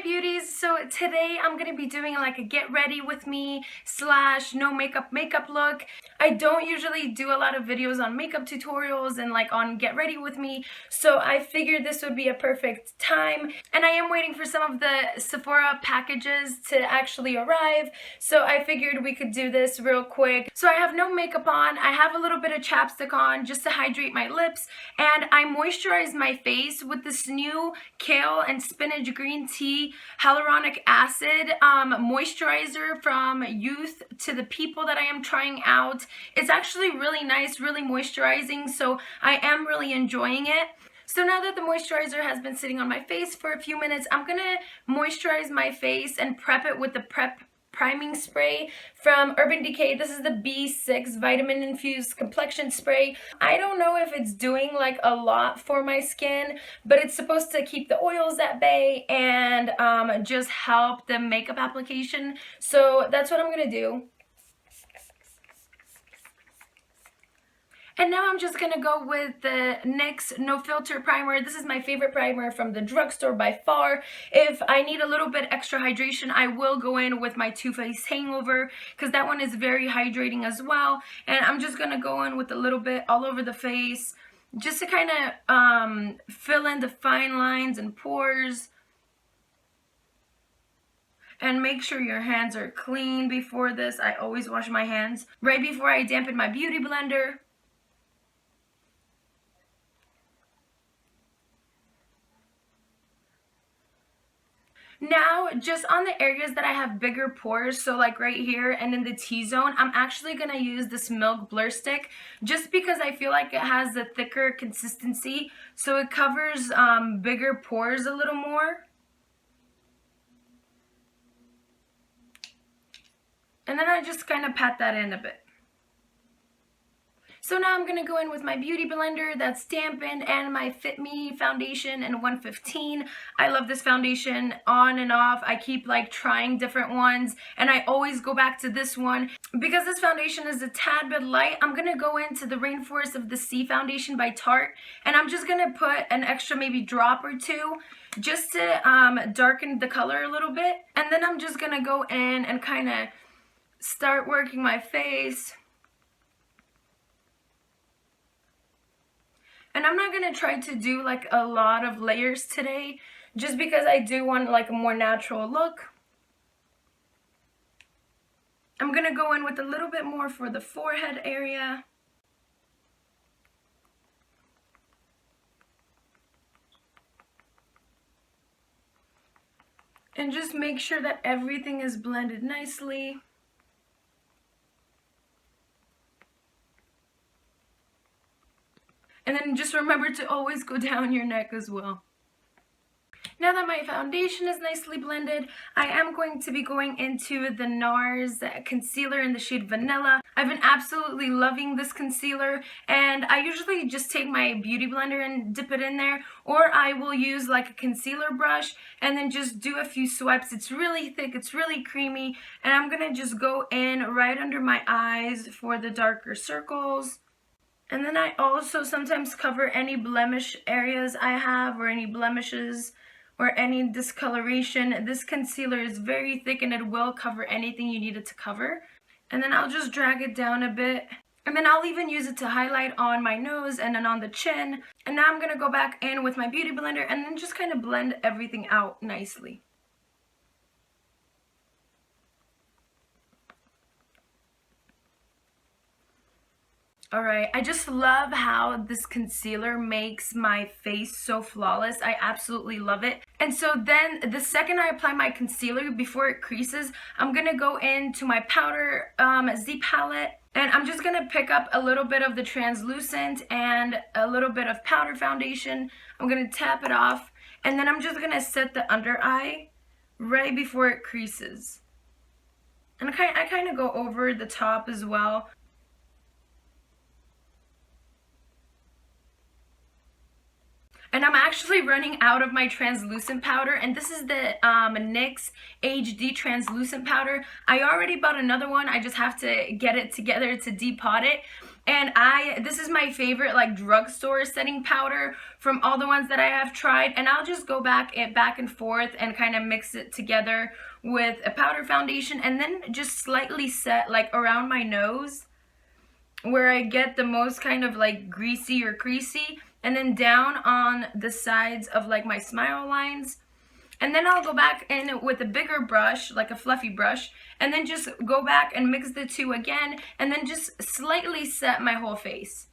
my beauties. So today I'm gonna be doing like a get ready with me slash no makeup look. I don't usually do a lot of videos on makeup tutorials and like on get ready with me, so I figured this would be a perfect time. And I am waiting for some of the Sephora packages to actually arrive, so I figured we could do this real quick. So I have no makeup on, I have a little bit of chapstick on just to hydrate my lips, and I moisturize my face with this new kale and spinach green tea hyaluronic acid moisturizer from Youth to the People that I am trying out. It's actually really nice, really moisturizing, so I am really enjoying it. So now that the moisturizer has been sitting on my face for a few minutes, I'm gonna moisturize my face and prep it with the priming spray from Urban Decay. This is the B6 vitamin infused complexion spray. I don't know if it's doing like a lot for my skin, but it's supposed to keep the oils at bay and just help the makeup application. So that's what I'm gonna do. And now I'm just going to go with the NYX No Filter Primer. This is my favorite primer from the drugstore by far. If I need a little bit extra hydration, I will go in with my Too Faced Hangover, because that one is very hydrating as well. And I'm just going to go in with a little bit all over the face, just to kind of fill in the fine lines and pores. And make sure your hands are clean before this. I always wash my hands right before I dampen my beauty blender. Now, just on the areas that I have bigger pores, so like right here and in the T-zone, I'm actually going to use this Milk Blur Stick just because I feel like it has a thicker consistency, so it covers bigger pores a little more. And then I just kind of pat that in a bit. So now I'm going to go in with my beauty blender that's dampened and my Fit Me foundation in 115. I love this foundation on and off. I keep like trying different ones and I always go back to this one. Because this foundation is a tad bit light, I'm going to go into the Rainforest of the Sea foundation by Tarte, and I'm just going to put an extra maybe drop or two just to darken the color a little bit. And then I'm just going to go in and kind of start working my face. And I'm not going to try to do like a lot of layers today, just because I do want like a more natural look. I'm going to go in with a little bit more for the forehead area. And just make sure that everything is blended nicely. And then just remember to always go down your neck as well. Now that my foundation is nicely blended, I am going to be going into the NARS concealer in the shade Vanilla. I've been absolutely loving this concealer, and I usually just take my beauty blender and dip it in there, or I will use like a concealer brush and then just do a few swipes. It's really thick, it's really creamy, and I'm going to just go in right under my eyes for the darker circles. And then I also sometimes cover any blemish areas I have, or any blemishes, or any discoloration. This concealer is very thick and it will cover anything you need it to cover. And then I'll just drag it down a bit. And then I'll even use it to highlight on my nose and then on the chin. And now I'm going to go back in with my beauty blender and then just kind of blend everything out nicely. Alright, I just love how this concealer makes my face so flawless. I absolutely love it. And so then the second I apply my concealer before it creases, I'm going to go into my powder Z palette. And I'm just going to pick up a little bit of the translucent and a little bit of powder foundation. I'm going to tap it off. And then I'm just going to set the under eye right before it creases. And I kind of go over the top as well. And I'm actually running out of my translucent powder, and this is the NYX HD translucent powder. I already bought another one, I just have to get it together to depot it. And this is my favorite like drugstore setting powder from all the ones that I have tried, and I'll just go back and forth and kind of mix it together with a powder foundation, and then just slightly set like around my nose where I get the most kind of like greasy or creasy, and then down on the sides of like my smile lines. And then I'll go back in with a bigger brush, like a fluffy brush, and then just go back and mix the two again, and then just slightly set my whole face.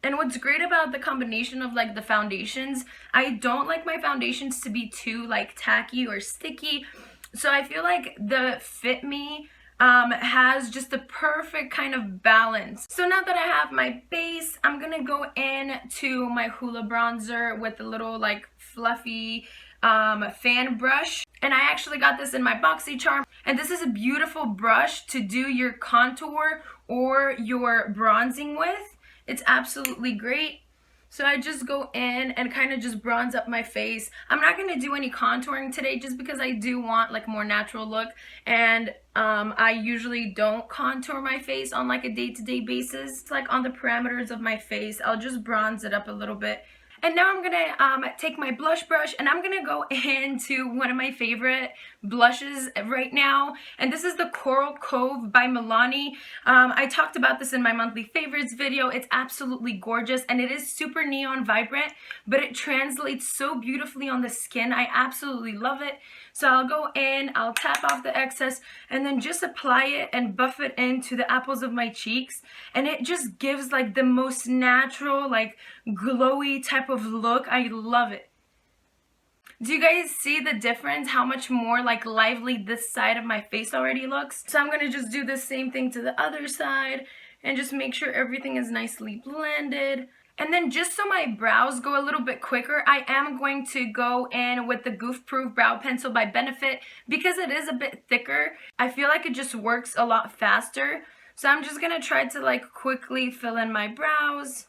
And what's great about the combination of like the foundations, I don't like my foundations to be too like tacky or sticky. So I feel like the Fit Me has just the perfect kind of balance. So now that I have my base, I'm gonna go in to my Hoola bronzer with a little like fluffy fan brush. And I actually got this in my BoxyCharm. And this is a beautiful brush to do your contour or your bronzing with. It's absolutely great. So I just go in and kind of just bronze up my face. I'm not going to do any contouring today just because I do want like a more natural look. And I usually don't contour my face on like a day-to-day basis. It's like on the parameters of my face, I'll just bronze it up a little bit. And now I'm gonna take my blush brush and I'm gonna go into one of my favorite blushes right now, and this is the Coral Cove by Milani. I talked about this in my monthly favorites video. It's absolutely gorgeous and it is super neon vibrant, but it translates so beautifully on the skin. I absolutely love it. So I'll go in, I'll tap off the excess, and then just apply it and buff it into the apples of my cheeks, and it just gives like the most natural, like glowy type of look. I love it. Do you guys see the difference? How much more like lively this side of my face already looks? So I'm gonna just do the same thing to the other side and just make sure everything is nicely blended. And then just so my brows go a little bit quicker, I am going to go in with the Goof Proof Brow Pencil by Benefit because it is a bit thicker. I feel like it just works a lot faster. So I'm just gonna try to like quickly fill in my brows.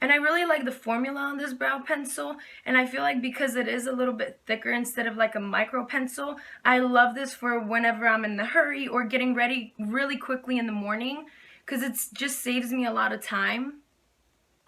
And I really like the formula on this brow pencil, and I feel like because it is a little bit thicker instead of like a micro pencil, I love this for whenever I'm in the hurry or getting ready really quickly in the morning, because it just saves me a lot of time.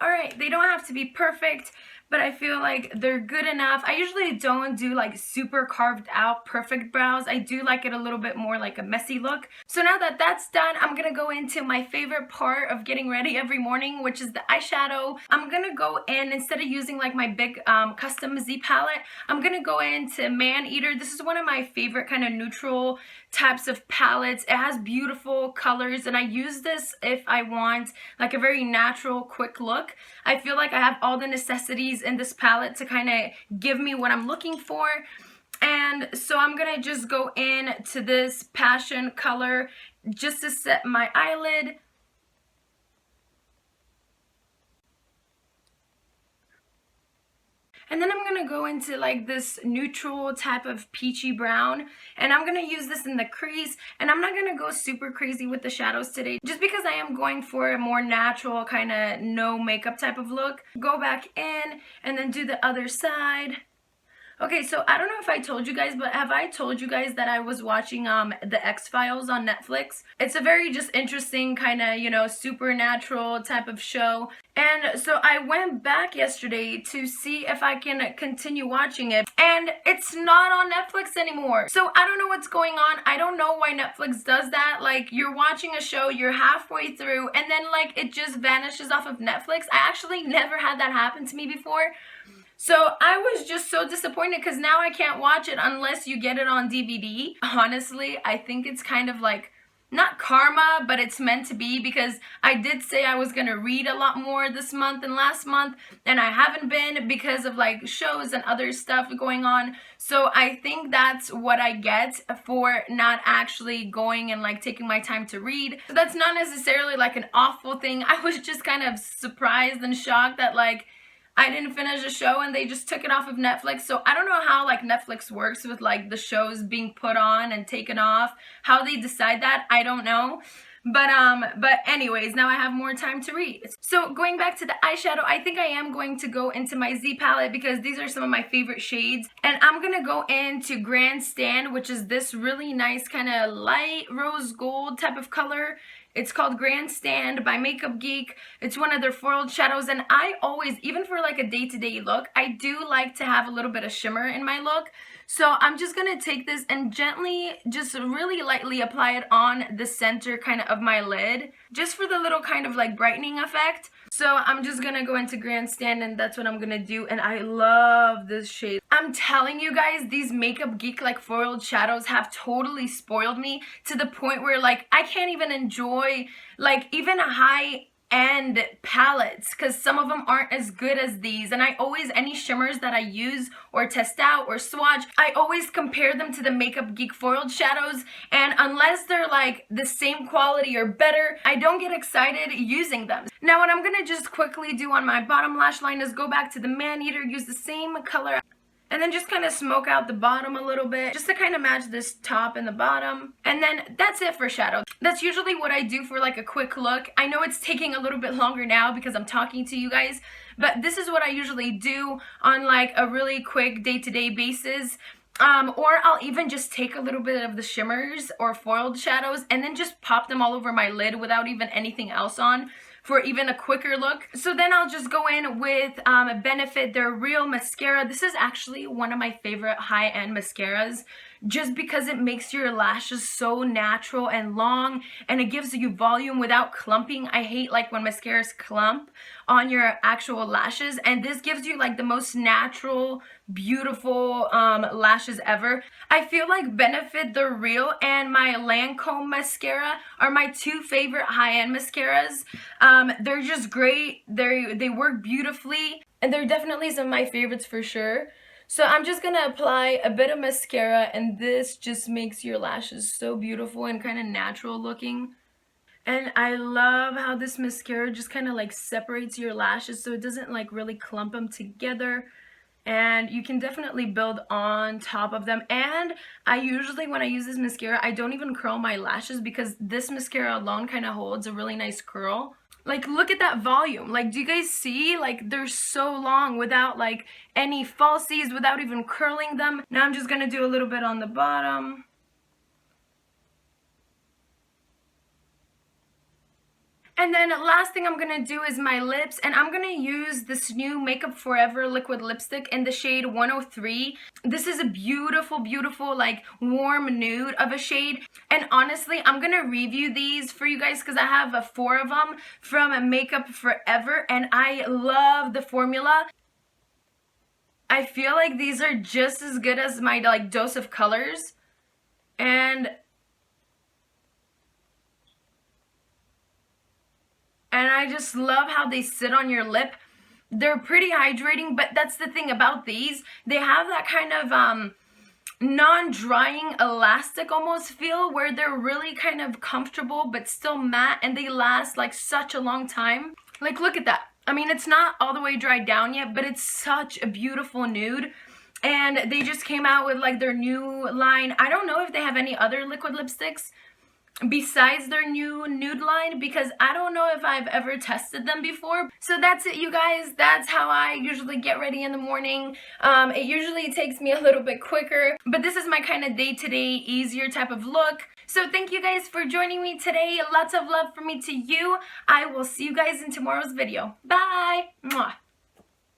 Alright, they don't have to be perfect, but I feel like they're good enough. I usually don't do like super carved out perfect brows. I do like it a little bit more like a messy look. So now that that's done, I'm gonna go into my favorite part of getting ready every morning, which is the eyeshadow. I'm gonna go in, instead of using like my big custom Z palette, I'm gonna go into Man Eater. This is one of my favorite kind of neutral types of palettes. It has beautiful colors, and I use this if I want like a very natural quick look. I feel like I have all the necessities in this palette to kind of give me what I'm looking for. And so I'm gonna just go in to this passion color just to set my eyelid. And then I'm going to go into like this neutral type of peachy brown, and I'm going to use this in the crease, and I'm not going to go super crazy with the shadows today just because I am going for a more natural kind of no makeup type of look. Go back in and then do the other side. Okay, so I don't know if I told you guys, but have I told you guys that I was watching the X-Files on Netflix? It's a very just interesting kind of, you know, supernatural type of show. And so I went back yesterday to see if I can continue watching it, and it's not on Netflix anymore. So I don't know what's going on. I don't know why Netflix does that. Like, you're watching a show, you're halfway through, and then like it just vanishes off of Netflix. I actually never had that happen to me before. So I was just so disappointed because now I can't watch it unless you get it on DVD. Honestly, I think it's kind of like, not karma, but it's meant to be, because I did say I was going to read a lot more this month than last month, and I haven't been because of like shows and other stuff going on. So I think that's what I get for not actually going and like taking my time to read. So that's not necessarily like an awful thing. I was just kind of surprised and shocked that like I didn't finish a show and they just took it off of Netflix. So I don't know how like Netflix works with like the shows being put on and taken off. How they decide that, I don't know. But anyways, now I have more time to read. So going back to the eyeshadow, I think I am going to go into my Z palette because these are some of my favorite shades. And I'm gonna go into Grandstand, which is this really nice kind of light rose gold type of color. It's called Grandstand by Makeup Geek. It's one of their foiled shadows, and I always, even for like a day-to-day look, I do like to have a little bit of shimmer in my look. So I'm just gonna take this and gently, just really lightly apply it on the center kind of my lid, just for the little kind of like brightening effect. So I'm just gonna go into Grandstand, and that's what I'm gonna do, and I love this shade. I'm telling you guys, these Makeup Geek like foiled shadows have totally spoiled me to the point where like I can't even enjoy like even a high-end palettes because some of them aren't as good as these. And I always, any shimmers that I use or test out or swatch, I always compare them to the Makeup Geek foiled shadows, and unless they're like the same quality or better, I don't get excited using them. Now what I'm gonna just quickly do on my bottom lash line is go back to the Man-Eater, use the same color, and then just kind of smoke out the bottom a little bit just to kind of match this top and the bottom. And then that's it for shadow. That's usually what I do for like a quick look. I know it's taking a little bit longer now because I'm talking to you guys, but this is what I usually do on like a really quick day-to-day basis. Or I'll even just take a little bit of the shimmers or foiled shadows and then just pop them all over my lid without even anything else on, for even a quicker look. So then I'll just go in with Benefit, their Real Mascara. This is actually one of my favorite high-end mascaras just because it makes your lashes so natural and long, and it gives you volume without clumping. I hate like when mascaras clump on your actual lashes, and this gives you like the most natural, beautiful lashes ever. I feel like Benefit, the Real, and my Lancome mascara are my two favorite high-end mascaras. They're just great. They work beautifully, and they're definitely some of my favorites for sure. So I'm just gonna apply a bit of mascara, and this just makes your lashes so beautiful and kind of natural looking. And I love how this mascara just kind of like separates your lashes so it doesn't like really clump them together. And you can definitely build on top of them. And I usually, when I use this mascara, I don't even curl my lashes because this mascara alone kind of holds a really nice curl. Like, look at that volume. Like, do you guys see? Like, they're so long without like any falsies, without even curling them. Now I'm just gonna do a little bit on the bottom. And then last thing I'm going to do is my lips, and I'm going to use this new Makeup Forever liquid lipstick in the shade 103. This is a beautiful, beautiful, like warm nude of a shade. And honestly, I'm going to review these for you guys because I have 4 of them from Makeup Forever, and I love the formula. I feel like these are just as good as my like dose of colors. And I just love how they sit on your lip. They're pretty hydrating, but that's the thing about these. They have that kind of non-drying elastic almost feel where they're really kind of comfortable but still matte, and they last like such a long time. Like, look at that. I mean, it's not all the way dried down yet, but it's such a beautiful nude. And they just came out with like their new line. I don't know if they have any other liquid lipsticks besides their new nude line because I don't know if I've ever tested them before. So that's it, you guys. That's how I usually get ready in the morning. It usually takes me a little bit quicker, but this is my kind of day-to-day easier type of look. So thank you guys for joining me today. Lots of love from me to you. I will see you guys in tomorrow's video. Bye! Mwah.